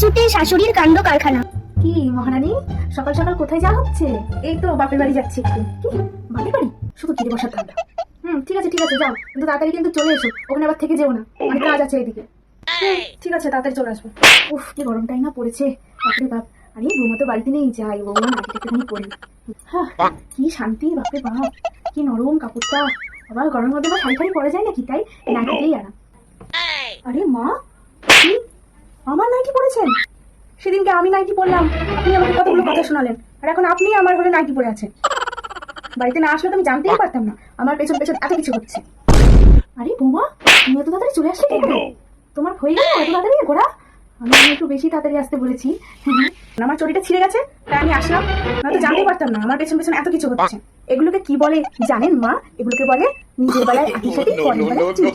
ছুটে শাশুড়ির কাণ্ড কারখানা। কি মহারানী, সকাল সকাল কোথায় যাওয়া হচ্ছে? এই তো বাপের বাড়ি যাচ্ছি একটু। কি বাপের বাড়ি? শুধু খেতে বসার ধান্দা। ঠিক আছে যাও, কিন্তু তাড়াতাড়ি কিন্তু চলে এসো, ওখানে আবার থেকে যেও না, অনেক কাজ আছে এদিকে। ঠিক আছে, তাড়াতাড়ি চলে আসবো। উফ, কি গরমটাই না পড়েছে, বাপরে বাপ। আরে বৌমা তো বাড়িতে নেই, যাই বৌমা নাকি পড়ি। হ্যাঁ, কি শান্তি, বাপরে বাপ, কি নরম কাপড়টা। আবার গরমের মধ্যে আবার শাড়ি পরা যায় নাকি, তাই নাইটিতেই আরাম। আরে মা, কি আমার নাইটি পরেছেন? সেদিনকে আমি নাইটি পরলাম, আপনি আমাকে কতগুলো কথা শোনালেন, আর এখন আপনি আমার হলে নাইটি পরে আছেন। বাড়িতে না আসলে তো আমি জানতেই পারতাম না আমার পেছন পেছন এত কিছু হচ্ছে। আরে বৌমা, তুমি এত তাড়াতাড়ি চলে আসলে কেন? তোমার হয়ে গেল এত তাড়াতাড়ি ঘোরা? আমি একটু বেশি তাড়াতাড়ি আসতে বলেছি। আমার চটিটা ছিঁড়ে গেছে, তাই আমি আসলাম, না তো জানতেই পারতাম না আমার পেছন পেছন এত কিছু হচ্ছে। এগুলোকে কি বলে জানেন মা? এগুলোকে বলে নিজের বেলায় আঁটি সাথে পরের বেলায় চুটি।